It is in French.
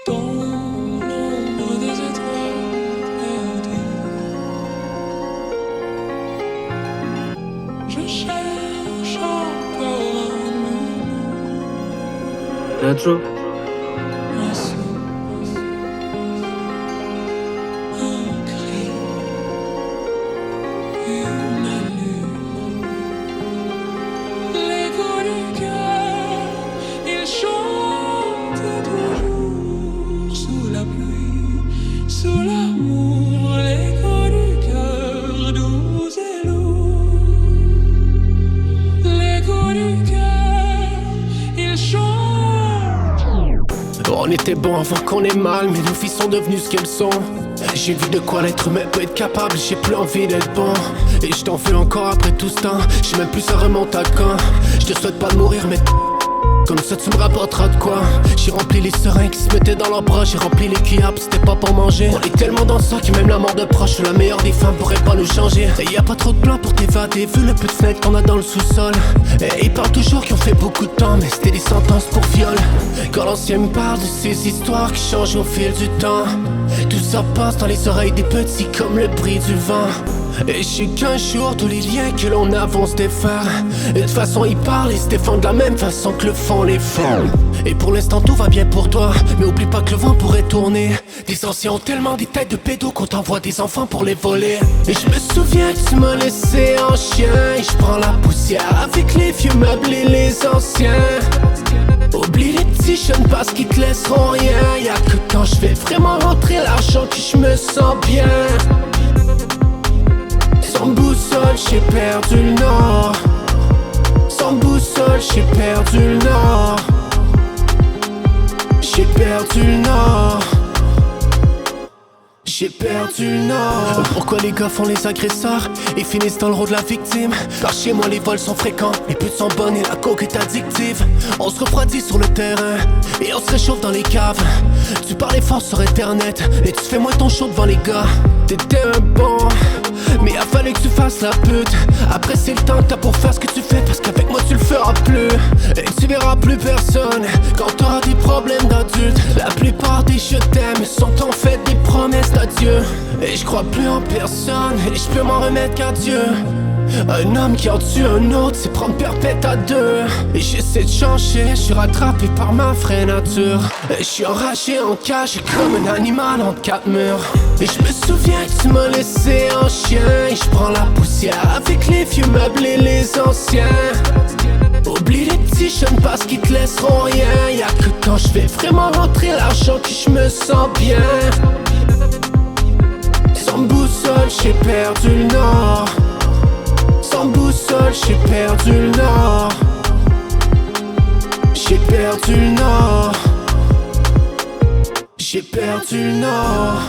Dans l'ombre des étoiles perdues, je cherche encore Nacho. un souffle, un cri, une allure. L'écho du cœur, il chante toujours sous la pluie, sous l'amour. L'écho du cœur, doux et lourd. L'écho du cœur, il chante. On était bon avant qu'on ait mal, mais nos vies sont devenues ce qu'elles sont. J'ai vu de quoi l'être humain peut être capable, j'ai plus envie d'être bon. Et je t'en veux encore après tout ce temps, j'ai même plus ça remonte à quand. Je te souhaite pas de mourir mais comme ça tu me rapporteras de quoi. J'ai rempli les seringues qui se mettaient dans leurs bras, j'ai rempli les cuillères pis c'était pas pour manger. On est tellement dans ça que même la mort de proche, la meilleure des femmes pourrait pas nous changer. Et y a pas trop de plan pour t'évader, vu le peu de fenêtres qu'on a dans le sous-sol. Et ils parlent toujours qu'ils ont fait beaucoup de temps, mais c'était des sentences pour viol. Quand l'ancien me parle de ces histoires qui changent au fil du temps, tout ça passe dans les oreilles des petits comme le bruit du vent. Et je sais qu'un jour tous les liens que l'on a vont se défaire. Et de toute façon ils parlent et se défendent de la même façon que le font les femmes. Et pour l'instant tout va bien pour toi, mais oublie pas que le vent pourrait tourner. Les anciens ont tellement des têtes de pédos qu'on t'envoie des enfants pour les voler. Et je me souviens que tu m'as laissé en chien, et je prends la poussière avec les vieux meubles et les anciens. Oublie les petits jeunes parce qu'ils te laisseront rien. Y'a que quand je vais vraiment rentrer l'argent que je me sens bien. Sans boussole, j'ai perdu le nord. Sans boussole, j'ai perdu le nord. J'ai perdu le nord. J'ai perdu le nord. Pourquoi les gars font les agresseurs et finissent dans le rôle de la victime? Car chez moi les vols sont fréquents, les putes sont bonnes et la coke est addictive. On se refroidit sur le terrain et on se réchauffe dans les caves. Tu parlais fort sur internet et tu fais moins ton show devant les gars. T'étais un bon, mais a fallu que tu fasses la pute. Après c'est le temps que t'as pour faire ce que tu fais, parce qu'avec moi tu le feras plus. Et tu verras plus personne quand t'auras des problèmes d'adulte. La plupart des je t'aime sont en fait des promesses d'adieu. Et je crois plus en personne et je peux m'en remettre qu'à Dieu. Un homme qui en tue un autre, c'est prendre perpète à deux. Et j'essaie de changer, je suis rattrapé par ma vraie nature. Et je suis enragé en cage comme un animal entre quatre murs. Et je me souviens que tu m'as laissé en chien, et je prends la poussière avec les vieux meubles et les anciens. Oublie les petits jeunes parce qu'ils te laisseront rien. Y'a que quand je vais vraiment rentrer l'argent que je me sens bien. Sans boussole, j'ai perdu le nord. Sans boussole, j'ai perdu le nord. J'ai perdu le nord. J'ai perdu le nord.